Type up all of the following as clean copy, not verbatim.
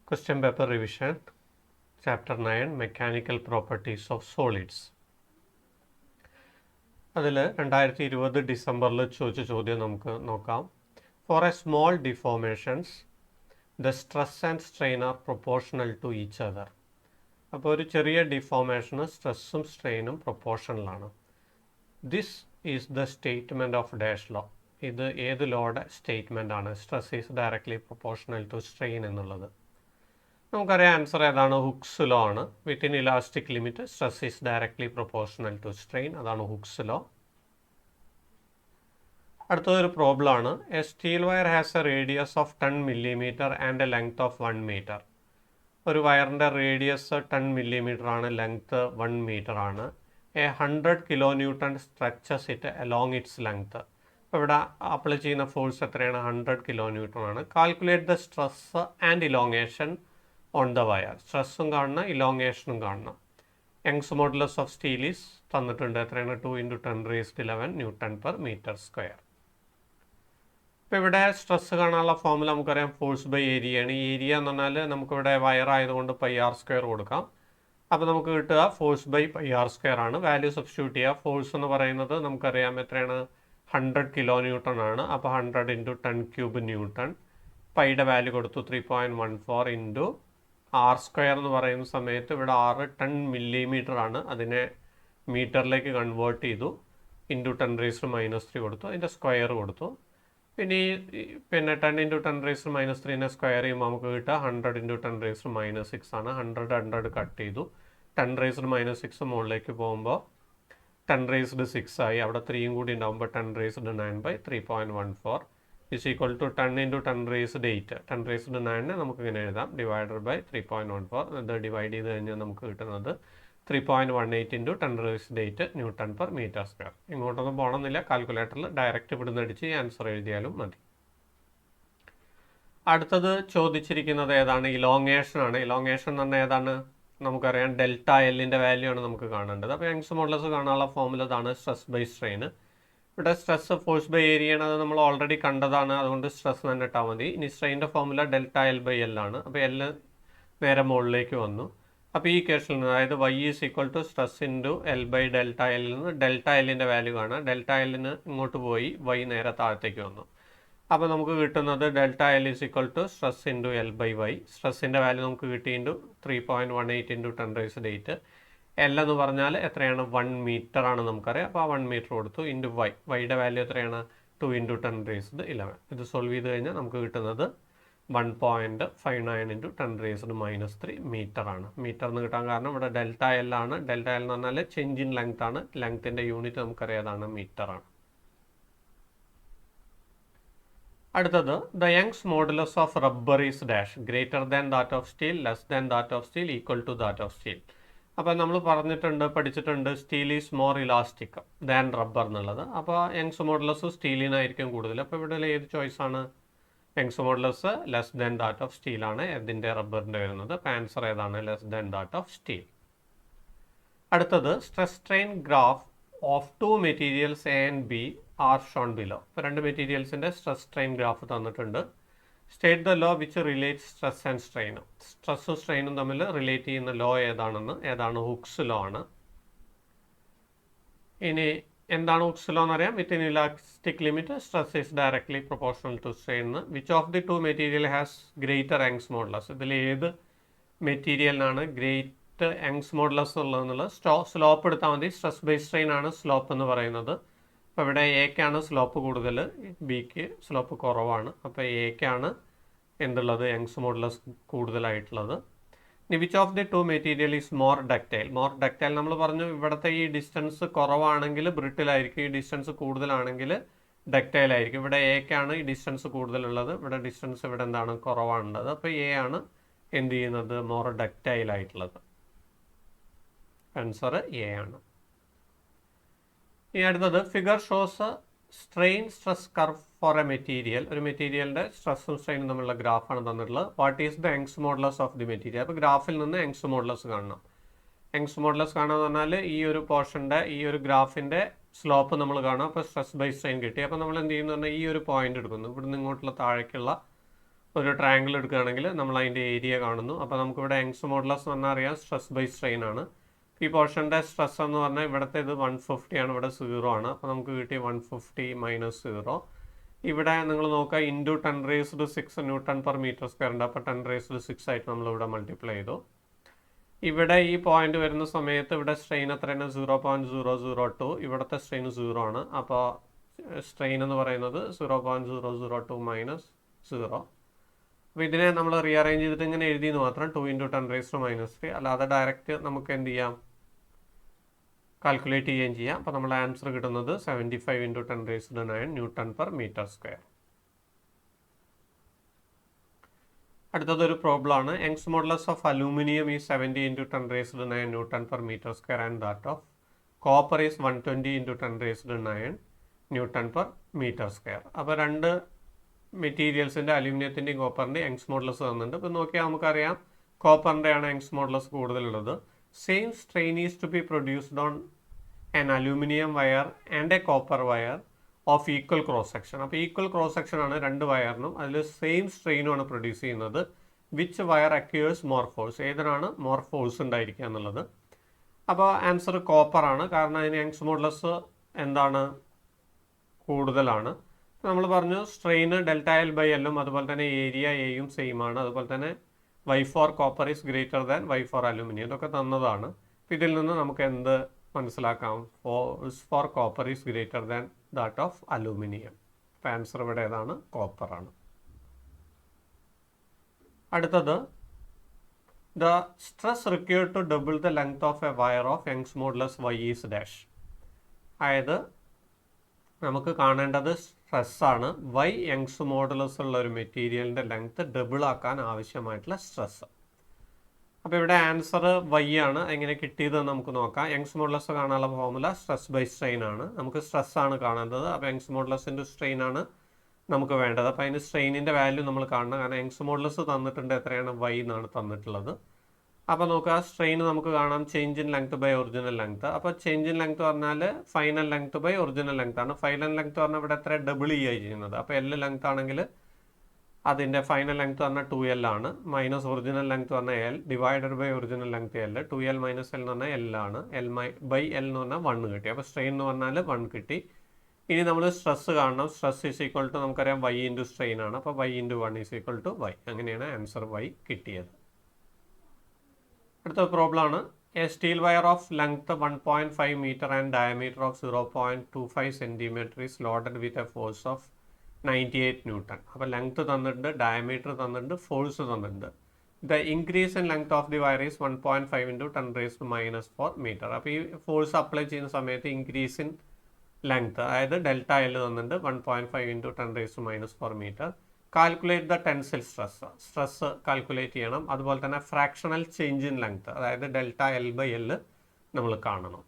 Question paper revision, chapter 9, mechanical properties of solids. അതിൽ 2020 ഡിസംബറിൽ ചോദിച്ച ചോദ്യം നമുക്ക് നോക്കാം. For a small deformations, the stress and strain are proportional to each other. അപ്പോൾ ഒരു ചെറിയ ഡിഫോർമേഷന് സ്ട്രെസ്സും സ്ട്രെയിനും പ്രൊപ്പോർഷണലാണ്. This is the statement of dash law. ഇത് ഏത് ലോയുടെ സ്റ്റേറ്റ്മെൻ്റ് ആണ്? Stress is directly proportional to strain എന്നുള്ളത്. നമുക്കറിയാം ആൻസർ ഏതാണ്? ഹുക്സ് ലോ ആണ്. Within elastic limit stress is directly proportional to strain. അതാണ് ഹുക്സ് ലോ. അടുത്തതൊരു പ്രോബ്ലം ആണ്. A steel wire has a radius of 10 millimeter and a length of 1 meter. ഒരു വയറിൻ്റെ radius 10 millimeter ആണ്, ലെങ്ത് 1 meter ആണ്. A 100 kilonewton stretches it along its length. അപ്പോൾ ഇവിടെ apply ചെയ്യുന്ന ഫോഴ്സ് എത്രയാണ്? 100 kilonewton ആണ്. Calculate the stress and elongation on the wire. സ്ട്രെസ്സും കാണണം, ഇലോങ്ങേഷനും കാണണം. Young's modulus of steel is തന്നിട്ടുണ്ട്. എത്രയാണ്? 2 × 10⁻11 Nm/m². ഇപ്പോൾ ഇവിടെ സ്ട്രെസ് കാണാനുള്ള ഫോർമുല നമുക്കറിയാം, ഫോഴ്സ് ബൈ ഏരിയ ആണ്. ഈ ഏരിയ എന്ന് പറഞ്ഞാൽ നമുക്കിവിടെ വയർ ആയതുകൊണ്ട് πr² കൊടുക്കാം. അപ്പോൾ നമുക്ക് കിട്ടുക ഫോഴ്സ് ബൈ πr² ആണ്. വാല്യൂ സബ്സ്റ്റിറ്റ്യൂട്ട് ചെയ്യുക. ഫോഴ്സ് എന്ന് പറയുന്നത് നമുക്കറിയാം എത്രയാണ്? 100 kilonewton ആണ്. അപ്പോൾ 100 × 10³ Newton. പൈയുടെ വാല്യൂ കൊടുത്തു 3.14 × r² എന്ന് പറയുന്ന സമയത്ത് ഇവിടെ r 10 millimeter ആണ്. അതിനെ മീറ്ററിലേക്ക് കൺവേർട്ട് ചെയ്തു. × 10⁻³ കൊടുത്തു. അതിൻ്റെ സ്ക്വയർ കൊടുത്തു. പിന്നെ 10 × 10⁻³ സ്ക്വയർ ചെയ്യുമ്പോൾ നമുക്ക് കിട്ടുക 100 × 10⁻6 ആണ്. 100 കട്ട് ചെയ്തു. 10⁻6 മുകളിലേക്ക് പോകുമ്പോൾ 10⁻6 ആയി. അവിടെ 3 കൂടി ഉണ്ടാകുമ്പോൾ 10⁻9/3.14 is equal to 10 × 10⁸. 10⁻9 നമുക്ക് ഇങ്ങനെ എഴുതാം, ഡിവൈഡഡ് ബൈ 3.14. ഇത് ഡിവൈഡ് ചെയ്ത് കഴിഞ്ഞാൽ നമുക്ക് കിട്ടുന്നത് 3.18 × 10⁸ Nm/m². ഇങ്ങോട്ടൊന്നും പോകണമെന്നില്ല. കാൽക്കുലേറ്ററിൽ ഡയറക്റ്റ് ഇവിടുന്ന് അടിച്ച് ആൻസർ എഴുതിയാലും മതി. അടുത്തത് ചോദിച്ചിരിക്കുന്നത് ഏതാണ്? ഇലോങ്ങേഷൻ ആണ്. ഇലോങ്ങേഷൻ എന്ന് പറഞ്ഞാൽ ഏതാണ്? നമുക്കറിയാം ΔLൻ്റെ വാല്യൂ ആണ് നമുക്ക് കാണേണ്ടത്. അപ്പോൾ യങ്സ് മോഡുലസ് കാണാനുള്ള ഫോർമുല ഇതാണ്, സ്ട്രെസ് ബൈ സ്ട്രെയിൻ. ഇവിടെ സ്ട്രെസ് ഫോഴ്സ് ബൈ ഏരിയ ആണ്. അത് നമ്മൾ ഓൾറെഡി കണ്ടതാണ്, അതുകൊണ്ട് സ്ട്രെസ് തന്നെ ഇട്ടാൽ മതി. ഇനി സ്ട്രെയിൻ്റെ ഫോർമുല ΔL/L ആണ്. അപ്പോൾ L നേരെ മുകളിലേക്ക് വന്നു. അപ്പോൾ ഈ കേസിൽ നിന്ന്, അതായത് y is equal to stress × L/ΔL നിന്ന് ΔLൻ്റെ വാല്യൂ കാണാം. ΔLന് ഇങ്ങോട്ട് പോയി, y നേരെ താഴത്തേക്ക് വന്നു. അപ്പോൾ നമുക്ക് കിട്ടുന്നത് ΔL is equal to stress × L/y. സ്ട്രെസ്സിൻ്റെ വാല്യൂ നമുക്ക് കിട്ടി 3.18 × 10⁸. L എന്ന് പറഞ്ഞാൽ എത്രയാണ്? 1 meter ആണ് നമുക്കറിയാം. അപ്പോൾ ആ 1 meter കൊടുത്തു. × y. വൈയുടെ വാല്യൂ എത്രയാണ്? 2 × 10⁻11. ഇത് സോൾവ് ചെയ്ത് കഴിഞ്ഞാൽ നമുക്ക് കിട്ടുന്നത് 1.59 × 10⁻³ മീറ്റർ ആണ്. മീറ്റർ എന്ന് കിട്ടാൻ കാരണം ഇവിടെ ΔL ആണ്. ΔL എന്ന് പറഞ്ഞാൽ ചേഞ്ച് ഇൻ ലെങ്ത് ആണ്. ലെങ്ത്തിൻ്റെ യൂണിറ്റ് നമുക്കറിയാതാണ്, മീറ്റർ ആണ്. അടുത്തത്, the Young's modulus of rubber is dash greater than that of steel, less than that of steel, equal to that of steel. അപ്പോൾ നമ്മൾ പഠിച്ചിട്ടുണ്ട് steel is more elastic than rubber എന്നുള്ളത്. അപ്പോൾ Young's modulus സ്റ്റീലിനായിരിക്കും കൂടുതൽ. അപ്പോൾ ഇവിടെ ഏത് ചോയ്സാണ്? Young's modulus less than that of സ്റ്റീലാണ് ഇതിൻ്റെ റബ്ബറിൻ്റെ വരുന്നത്. അപ്പോൾ ആൻസർ ഏതാണ്? Less than that of steel. അടുത്തത്, stress strain graph of 2 materials A and B are shown below. ഇപ്പോൾ 2 മെറ്റീരിയൽസിൻ്റെ സ്ട്രെസ് സ്ട്രെയിൻ ഗ്രാഫ് തന്നിട്ടുണ്ട്. State the law which relate stress and strain. സ്ട്രെസ്സും സ്ട്രെയിനും തമ്മിൽ റിലേറ്റ് ചെയ്യുന്ന ലോ ഏതാണ്? ഹുക്സ് ലോ ആണ്. ഇനി എന്താണ് ഹുക്സ് ലോ എന്നറിയാം. Within elastic limit stress is directly proportional to strain. Which of the 2 material has greater Young's modulus. ഇതിൽ ഏത് മെറ്റീരിയലിനാണ് ഗ്രേറ്റ് യങ്സ് മോഡുലസ് ഉള്ളതെന്നുള്ളത് സ്ലോപ്പ് എടുത്താൽ മതി. സ്ട്രെസ് ബൈ സ്ട്രെയിൻ ആണ് സ്ലോപ്പ് എന്ന് പറയുന്നത്. അപ്പോൾ ഇവിടെ എക്കാണ് സ്ലോപ്പ് കൂടുതൽ, ബിക്ക് സ്ലോപ്പ് കുറവാണ്. അപ്പോൾ എക്കാണ് എന്തുള്ളത്? യങ്സ് മോഡുലസ് കൂടുതലായിട്ടുള്ളത്. ഇനി which of the 2 material is more ductile. More ductile നമ്മൾ പറഞ്ഞു, ഇവിടുത്തെ ഈ ഡിസ്റ്റൻസ് കുറവാണെങ്കിൽ ബ്രിട്ടിലായിരിക്കും, ഈ ഡിസ്റ്റൻസ് കൂടുതലാണെങ്കിൽ ഡക്റ്റൈൽ ആയിരിക്കും. ഇവിടെ എക്കാണ് ഈ ഡിസ്റ്റൻസ് കൂടുതലുള്ളത്, ഇവിടെ ഡിസ്റ്റൻസ് ഇവിടെ എന്താണ്? കുറവാണുള്ളത്. അപ്പോൾ എ ആണ് എന്ത് ചെയ്യുന്നത്? മോർ ഡക്റ്റൈൽ ആയിട്ടുള്ളത്. ആൻസർ എ ആണ്. ഇനി അടുത്തത്, figure shows strain stress curve four A material. ഒരു മെറ്റീരിയലിൻ്റെ സ്ട്രെസ്സും സ്ട്രെയിനും തമ്മിലുള്ള ഗ്രാഫാണ് തന്നിട്ടുള്ളത്. What is the Young's modulus of the material. അപ്പോൾ ഗ്രാഫിൽ നിന്ന് യങ്സ് മോഡുലസ് കാണണം. യങ്സ് മോഡുലസ് കാണാന്ന് പറഞ്ഞാൽ ഈ ഒരു പോർഷൻ്റെ, ഈ ഒരു ഗ്രാഫിൻ്റെ സ്ലോപ്പ് നമ്മൾ കാണാം. അപ്പോൾ സ്ട്രെസ് ബൈ സ്ട്രെയിൻ കിട്ടി. അപ്പോൾ നമ്മൾ എന്ത് ചെയ്യുന്നു പറഞ്ഞാൽ ഈ ഒരു പോയിന്റ് എടുക്കുന്നു. ഇവിടുന്ന് ഇങ്ങോട്ടുള്ള താഴേക്കുള്ള ഒരു ട്രയാങ്കിൾ എടുക്കുകയാണെങ്കിൽ നമ്മൾ അതിൻ്റെ ഏരിയ കാണുന്നു. അപ്പോൾ നമുക്കിവിടെ യങ്സ് മോഡുലസ് എന്ന് പറഞ്ഞാൽ അറിയാം സ്ട്രെസ് ബൈ സ്ട്രെയിൻ ആണ്. ഈ പോർഷൻ്റെ സ്ട്രെസ് എന്ന് പറഞ്ഞാൽ ഇവിടുത്തെ ഇത് 150 ആണ്, ഇവിടെ 0 ആണ്. അപ്പോൾ നമുക്ക് കിട്ടി 150 മൈനസ് 0. ഇവിടെ നിങ്ങൾ നോക്കുക into 10⁻6 newton per metre square ഉണ്ട്. അപ്പോൾ 10⁻6 ആയിട്ട് നമ്മളിവിടെ മൾട്ടിപ്ലൈ ചെയ്തു. ഇവിടെ ഈ പോയിന്റ് വരുന്ന സമയത്ത് ഇവിടെ സ്ട്രെയിൻ എത്രയാണ്? 0.002. ഇവിടുത്തെ സ്ട്രെയിൻ 0 ആണ്. അപ്പോൾ സ്ട്രെയിൻ എന്ന് പറയുന്നത് 0.002 മൈനസ് 0. അപ്പോൾ ഇതിനെ നമ്മൾ റീഅറേഞ്ച് ചെയ്തിട്ട് ഇങ്ങനെ എഴുതിയെന്ന് മാത്രം 2 × 10⁻³ അല്ലാതെ ഡയറക്റ്റ് നമുക്ക് എന്ത് ചെയ്യാം, കാൽക്കുലേറ്റ് ചെയ്യുകയും ചെയ്യാം. അപ്പോൾ നമ്മൾ ആൻസർ കിട്ടുന്നത് 75 × 10⁻9 ന്യൂട്ടൺ പെർ മീറ്റർ സ്ക്വയർ. അടുത്തതൊരു പ്രോബ്ലം ആണ്. Young's modulus of aluminium is 70 × 10⁻9 newton per metre square and that of copper is 120 × 10⁻9 newton per metre square. അപ്പോൾ രണ്ട് മെറ്റീരിയൽസിൻ്റെ അലൂമിനിയത്തിൻ്റെയും കോപ്പറിൻ്റെയും യങ്സ് മോഡുലസ് തന്നിട്ടുണ്ട്. ഇപ്പോൾ നോക്കിയാൽ നമുക്കറിയാം കോപ്പറിൻ്റെയാണ് യങ്സ് മോഡുലസ് കൂടുതലുള്ളത്. Same strain is to be produced on an aluminium wire and a copper wire of equal cross section. അപ്പോൾ equal cross section ആണ് രണ്ട് വയറിനും, അതിൽ സെയിം സ്ട്രെയിനുമാണ് പ്രൊഡ്യൂസ് ചെയ്യുന്നത്. Which wire acquires more force, ഏതിനാണ് മോർ ഫോഴ്സ് ഉണ്ടായിരിക്കുക എന്നുള്ളത്. അപ്പോൾ ആൻസർ കോപ്പറാണ്, കാരണം അതിന് യങ്സ് മോഡുലസ് എന്താണ് കൂടുതലാണ്. നമ്മൾ പറഞ്ഞു സ്ട്രെയിൻ ΔL/L അതുപോലെ തന്നെ ഏരിയ എയും സെയിം ആണ്. അതുപോലെ തന്നെ Y for copper is greater than Y for aluminium, ഇതൊക്കെ തന്നതാണ്. ഇതിൽ നിന്ന് നമുക്ക് എന്ത് മനസ്സിലാക്കാം? Force for copper is greater than that of aluminium. അപ്പോൾ ആൻസർ ഇവിടെ ഏതാണ്? കോപ്പറാണ്. അടുത്തത് the stress required to double the length of a wire of Young's modulus Y is dash. അതായത് നമുക്ക് കാണേണ്ടത് സ്ട്രെസ്സാണ്. Y യങ്സ് മോഡുലസ് ഉള്ള ഒരു മെറ്റീരിയലിൻ്റെ ലെങ്ത് ഡബിൾ ആക്കാൻ ആവശ്യമായിട്ടുള്ള സ്ട്രെസ്. അപ്പോൾ ഇവിടെ ആൻസർ Y ആണ്. എങ്ങനെ കിട്ടിയത് നമുക്ക് നോക്കാം. യങ്സ് മോഡുലസ് കാണാനുള്ള ഫോർമുല സ്ട്രെസ് ബൈ സ്ട്രെയിൻ ആണ്. നമുക്ക് സ്ട്രെസ്സാണ് കാണേണ്ടത്. അപ്പോൾ യങ്സ് മോഡുലസിൻ്റെ സ്ട്രെയിൻ ആണ് നമുക്ക് വേണ്ടത്. അപ്പോൾ അതിന് സ്ട്രെയിനിൻ്റെ വാല്യൂ നമ്മൾ കാണണം, കാരണം യങ്സ് മോഡുലസ് തന്നിട്ടുണ്ട് എത്രയാണ്? Y എന്നാണ് തന്നിട്ടുള്ളത്. അപ്പോൾ നോക്കുക സ്ട്രെയിൻ നമുക്ക് കാണാം change in length by original length. അപ്പോൾ ചേഞ്ച് ഇൻ ലെങ്ത് പറഞ്ഞാൽ final length by original length ആണ്. ഫൈനൽ ലെങ്ത് പറഞ്ഞാൽ ഇവിടെ എത്ര? ഡബിൾ ചെയ്യുന്നത്. അപ്പോൾ L ലെങ്ത് ആണെങ്കിൽ അതിൻ്റെ ഫൈനൽ ലെങ്ത് പറഞ്ഞാൽ 2L ആണ്. മൈനസ് ഒറിജിനൽ ലെങ്ത് പറഞ്ഞാൽ L divided by original length L. 2L minus L എന്ന് പറഞ്ഞാൽ L ആണ്. L/L എന്ന് പറഞ്ഞാൽ 1 കിട്ടി. അപ്പോൾ സ്ട്രെയിൻ എന്ന് പറഞ്ഞാൽ 1 കിട്ടി. ഇനി നമ്മൾ സ്ട്രെസ് കാണണം. സ്ട്രെസ് ഈസ് ഈക്വൽ ടു നമുക്കറിയാം Y ഇൻറ്റു സ്ട്രെയിൻ ആണ്. അപ്പോൾ Y into 1 is equal to Y. അങ്ങനെയാണ് ആൻസർ Y കിട്ടിയത്. അടുത്ത പ്രോബ്ലം ആണ്. A steel wire of length 1.5 metre and diameter of 0.25 centimetre is loaded with a force of 98 newton. അപ്പോൾ length തന്നിട്ടുണ്ട്, diameter തന്നിട്ടുണ്ട്, force തന്നിട്ടുണ്ട്. The increase in length of the wire is 1.5 × 10⁻⁻⁴ metre. അപ്പോൾ ഈ force apply ചെയ്യുന്ന സമയത്ത് increase in length, അതായത് ΔL തന്നിട്ടുണ്ട് 1.5 × 10⁻⁴ metre. Calculate the tensile stress calculate ചെയ്യണം. അതുപോലെ തന്നെ ഫ്രാക്ഷണൽ ചേഞ്ച് ഇൻ ലെങ്ത്, അതായത് ΔL/L നമ്മൾ കാണണം.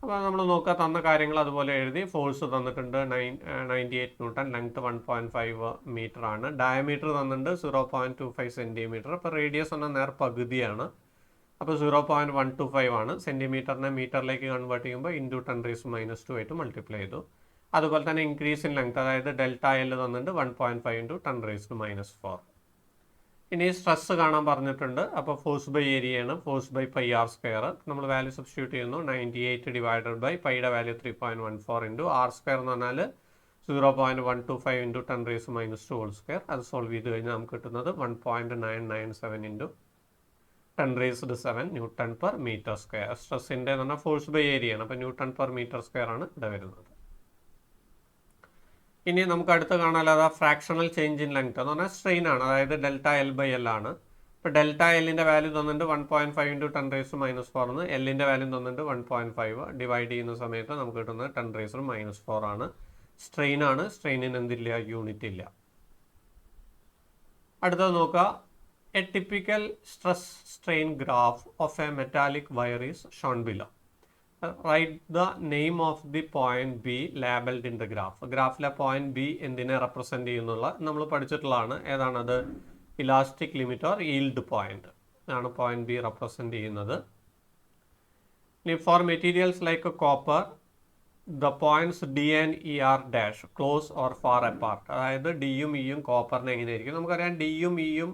അപ്പോൾ നമ്മൾ നോക്കുക തന്ന കാര്യങ്ങൾ അതുപോലെ എഴുതി. ഫോഴ്സ് തന്നിട്ടുണ്ട് 98 ന്യൂട്ടൺ, ലെങ്ത് 1.5 മീറ്റർ ആണ്. ഡയമീറ്റർ തന്നിട്ടുണ്ട് 0.25 സെൻറ്റിമീറ്റർ. അപ്പോൾ റേഡിയസ് എന്ന നേർ പകുതിയാണ്. അപ്പോൾ 0.125 ആണ്. സെൻറ്റിമീറ്ററിനെ മീറ്ററിലേക്ക് കൺവേർട്ട് ചെയ്യുമ്പോൾ ഇൻറ്റു 10⁻² ആയിട്ട് മൾട്ടിപ്ലൈ ചെയ്തു. അതുപോലെ തന്നെ ഇൻക്രീസ് ഇൻ ലെങ്ത്, അതായത് ΔL തന്നിട്ടുണ്ട് 1.5 × 10⁻⁴. ഇനി സ്ട്രെസ് കാണാൻ പറഞ്ഞിട്ടുണ്ട്. അപ്പോൾ ഫോഴ്സ് ബൈ ഏരിയ ആണ്. Force by πr². നമ്മൾ വാല്യൂ സബ്സ്റ്റിറ്റ്യൂട്ട് ചെയ്യുന്നു. 98 ഡിവൈഡഡ് ബൈ പൈയുടെ വാല്യൂ 3.14 × r² എന്ന് പറഞ്ഞാൽ 0.125 × 10⁻². അത് സോൾവ് ചെയ്ത് കഴിഞ്ഞാൽ നമുക്ക് കിട്ടുന്നത് 1.997 × 10⁻⁷ ന്യൂട്ടൺ പെർ മീറ്റർ സ്ക്വയർ. സ്ട്രെസ്സിൻ്റെ എന്ന് പറഞ്ഞാൽ ഫോഴ്സ് ബൈ ഏരിയ ആണ്. അപ്പോൾ ന്യൂട്ടൺ പെർ മീറ്റർ സ്ക്വയർ ആണ് ഇവിടെ വരുന്നത്. ഇനി നമുക്ക് അടുത്ത് കാണാനുള്ളത് ഫ്രാക്ഷണൽ ചേഞ്ച് ഇൻ ലെങ്ത് എന്ന് പറഞ്ഞാൽ സ്ട്രെയിൻ ആണ്, അതായത് ΔL/L ആണ്. ഇപ്പോൾ ΔLൻ്റെ വാല്യൂ തന്നിട്ടുണ്ട് 1.5 × 10⁻⁴ എന്ന്. Lൻ്റെ വാല്യൂ തന്നിട്ടുണ്ട് 1.5. ഡിവൈഡ് ചെയ്യുന്ന സമയത്ത് നമുക്ക് കിട്ടുന്നത് 10⁻⁴ ആണ്. സ്ട്രെയിൻ ആണ്. സ്ട്രെയിനിന് എന്തില്ല? യൂണിറ്റ് ഇല്ല. അടുത്തത് നോക്കുക. A typical stress strain graph of a metallic wire is shown below. Write the name of the point B labelled in the graph. ഗ്രാഫിലെ പോയിന്റ് ബി എന്തിനെ റെപ്രസെൻറ്റ് ചെയ്യുന്നുള്ള നമ്മൾ പഠിച്ചിട്ടുള്ളതാണ്. ഏതാണത്? Elastic limit or yield point ആണ് point B represent ചെയ്യുന്നത്. ഇനി for materials like copper the points D and E are dash close or far apart. അതായത് ഡിയും ഇയും കോപ്പറിന് എങ്ങനെയായിരിക്കും? നമുക്കറിയാം ഡിയും ഇയും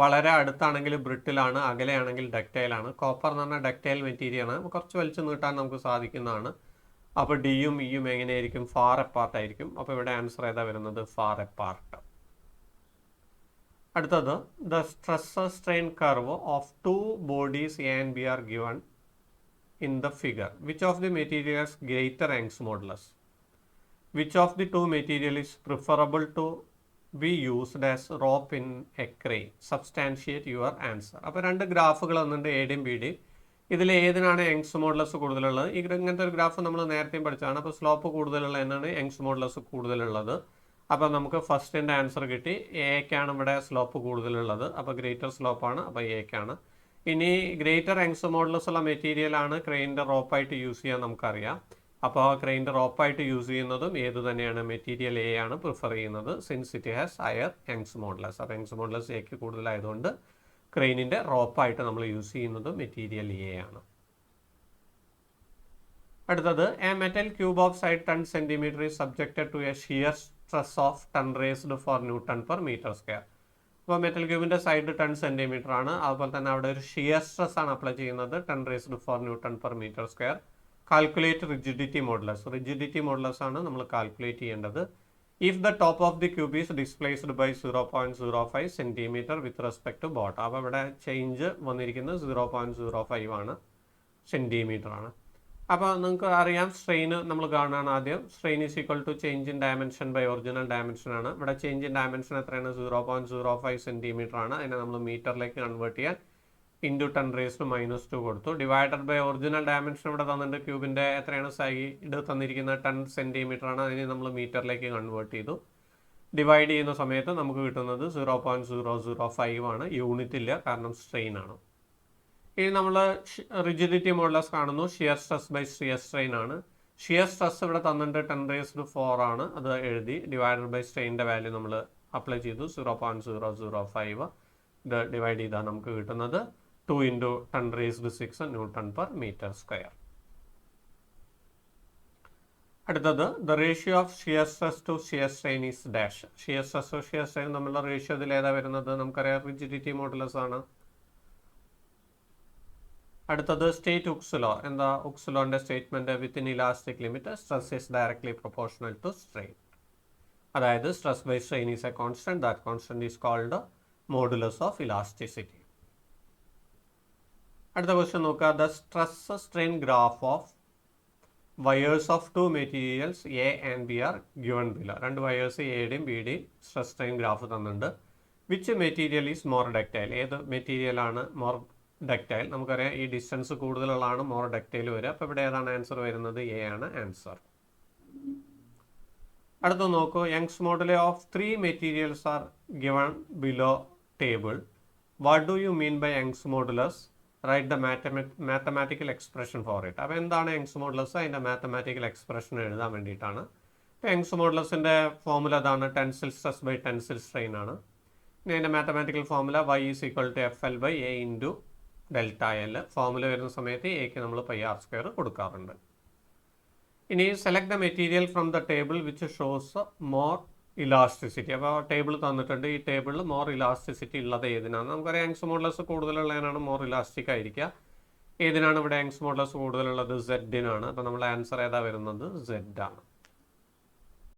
വളരെ അടുത്താണെങ്കിൽ ബ്രിട്ടിലാണ്, അകലെയാണെങ്കിൽ ഡക്റ്റൈലാണ്. കോപ്പർ എന്ന് പറഞ്ഞാൽ ഡക്റ്റൈൽ മെറ്റീരിയലാണ്, കുറച്ച് വലിച്ചു നീട്ടാൻ നമുക്ക് സാധിക്കുന്നതാണ്. അപ്പോൾ ഡിയും ഇയും എങ്ങനെയായിരിക്കും? ഫാർ അപ്പാർട്ട് ആയിരിക്കും. അപ്പോൾ ഇവിടെ ആൻസർ ഏതാ വരുന്നത്? Far apart. അടുത്തത്, the stress strain curve of two bodies A and B are given in the figure. Which of the material has greater Young's modulus? Which of the two material is preferable to be used as rope in a crane? Substantiate your answer. അപ്പോൾ രണ്ട് ഗ്രാഫുകൾ വന്നിട്ടുണ്ട്, A ഡിയും B ഡിയും. ഇതിൽ ഏതിനാണ് Young's modulus കൂടുതലുള്ളത്? ഇങ്ങനത്തെ ഒരു ഗ്രാഫ് നമ്മൾ നേരത്തെയും പഠിച്ചതാണ്. അപ്പോൾ സ്ലോപ്പ് കൂടുതലുള്ള എന്നാണ് യങ്സ് മോഡുലസ് കൂടുതലുള്ളത്. അപ്പോൾ നമുക്ക് ഫസ്റ്റിൻ്റെ ആൻസർ കിട്ടി. എക്കാണ് ഇവിടെ സ്ലോപ്പ് കൂടുതലുള്ളത്. അപ്പോൾ ഗ്രേറ്റർ സ്ലോപ്പാണ്, അപ്പോൾ എക്കാണ്. ഇനി ഗ്രേറ്റർ യങ്സ് മോഡുലസ് ഉള്ള മെറ്റീരിയലാണ് ക്രെയിനിൻ്റെ റോപ്പായിട്ട് യൂസ് ചെയ്യാൻ നമുക്കറിയാം. അപ്പോൾ ക്രെയിനിൻ്റെ റോപ്പായിട്ട് യൂസ് ചെയ്യുന്നതും ഏത് തന്നെയാണ്? മെറ്റീരിയൽ എ ആണ് പ്രിഫർ ചെയ്യുന്നത്, since it has higher Young's modulus. അപ്പോൾ യങ്സ് മോഡുലസ് എക്ക് കൂടുതലായതുകൊണ്ട് ക്രെയിനിൻ്റെ റോപ്പായിട്ട് നമ്മൾ യൂസ് ചെയ്യുന്നത് മെറ്റീരിയൽ എ ആണ്. അടുത്തത്, A metal cube of side 10 cm is subjected to a shear stress of 10 raised 4 Newton/m². അപ്പോൾ മെറ്റൽ ക്യൂബിൻ്റെ സൈഡ് 10 cm ആണ്. അതുപോലെ തന്നെ അവിടെ ഒരു ഷിയർ സ്ട്രെസ് ആണ് അപ്ലൈ ചെയ്യുന്നത്, 10 raised 4 Newton/m². Calculate rigidity modulus. Rigidity modulus ആണ് നമ്മൾ കാൽക്കുലേറ്റ് ചെയ്യേണ്ടത്. If the top of the cube is displaced by 0.05 cm with respect to bottom. അപ്പോൾ ഇവിടെ ചേഞ്ച് വന്നിരിക്കുന്നത് 0.05 ആണ്, സെൻറ്റിമീറ്റർ ആണ്. അപ്പോൾ നിങ്ങൾക്ക് അറിയാം, സ്ട്രെയിൻ നമ്മൾ കാണുകയാണ് ആദ്യം. Strain is equal to change in dimension by original dimension ആണ്. ഇവിടെ ചേഞ്ച് ഇൻ ഡയമെൻഷൻ എത്രയാണ്? 0.05 cm ആണ്. അതിനെ നമ്മൾ മീറ്ററിലേക്ക് കൺവേർട്ട് ചെയ്യാൻ ഇൻറ്റു 10⁻² കൊടുത്തു. ഡിവൈഡഡ് ബൈ ഒറിജിനൽ ഡയമെൻഷൻ ഇവിടെ തന്നിട്ട് ക്യൂബിൻ്റെ എത്രയാണ്? സൈഡ് തന്നിരിക്കുന്നത് 10 cm ആണ്. അതിനെ നമ്മൾ മീറ്ററിലേക്ക് കൺവേർട്ട് ചെയ്തു. ഡിവൈഡ് ചെയ്യുന്ന സമയത്ത് നമുക്ക് കിട്ടുന്നത് 0.005 ആണ്. യൂണിറ്റ് ഇല്ല, കാരണം സ്ട്രെയിൻ ആണ്. ഇനി നമ്മൾ റിജിഡിറ്റി മോഡുലസ് കാണുന്നു. Shear stress by shear strain ആണ്. ഷിയർ സ്ട്രെസ് ഇവിടെ തന്നിട്ട് 10⁻⁴ ആണ്, അത് എഴുതി. ഡിവൈഡഡ് ബൈ സ്ട്രെയിൻ്റെ വാല്യൂ നമ്മൾ അപ്ലൈ ചെയ്തു, 0.005. ഇത് ഡിവൈഡ് ചെയ്താൽ നമുക്ക് കിട്ടുന്നത് 2 × 10⁻⁶ Newton/m². അടുത്തത്, the ratio of shear stress to shear strain is dash. Shear stress shear strain തമ്മിലുള്ള റേഷ്യോ ഇതിൽ ഏതാ വരുന്നത്? നമുക്കറിയാം, റിജിഡിറ്റി മോഡുലസ് ആണ്. അടുത്തത്, സ്റ്റേറ്റ് ഹുക്സ് ലോ. എന്താ ഹുക്സ് ലോന്റെ statement? Within elastic limit stress is directly proportional to strain. അതായത് stress by strain is a constant. That constant is called modulus of elasticity. അടുത്ത ക്വസ്റ്റ്യൻ നോക്കുക. The stress strain graph of wires of two materials A and B are given below. രണ്ട് wires എയുടെയും ബിയുടെയും stress strain graph തന്നിട്ടുണ്ട്. Which material is more ductile? ഏത് മെറ്റീരിയലാണ് more ductile? നമുക്കറിയാം, ഈ distance കൂടുതലുള്ളതാണ് more ductile വരിക. അപ്പോൾ ഇവിടെ ഏതാണ് ആൻസർ വരുന്നത്? എ ആണ് ആൻസർ. അടുത്ത നോക്കൂ. Young's modulus of 3 materials are given below table. What do you mean by Young's modulus? Write the mathematical expression for it. അപ്പോൾ എന്താണ് യങ്സ് മോഡുലസ്? അതിൻ്റെ മാത്തമാറ്റിക്കൽ എക്സ്പ്രഷൻ എഴുതാൻ വേണ്ടിയിട്ടാണ്. ഇപ്പോൾ യങ്സ് മോഡുലസിൻ്റെ ഫോർമുല അതാണ്, tensile stress by tensile strain ആണ്. ഇനി അതിൻ്റെ mathematical formula y is equal to FL by A into ΔL. Formula വരുന്ന സമയത്ത് എക്ക് നമ്മൾ πr² കൊടുക്കാറുണ്ട്. ഇനി select the material from the table which shows more elasticity. അപ്പോൾ ടേബിൾ തന്നിട്ടുണ്ട്. ഈ ടേബിളിൽ മോർ ഇലാസ്റ്റിസിറ്റി ഉള്ളത് ഏതിനാണ്? നമുക്കറിയാം, യങ്സ് മോഡുലസ് കൂടുതലുള്ളതിനാണ് മോർ ഇലാസ്റ്റിക് ആയിരിക്കുക. ഏതിനാണ് ഇവിടെ യങ്സ് മോഡുലസ് കൂടുതലുള്ളത്? സെഡിനാണ്. അപ്പോൾ നമ്മൾ ആൻസർ ഏതാ വരുന്നത്? സെഡ് ആണ്.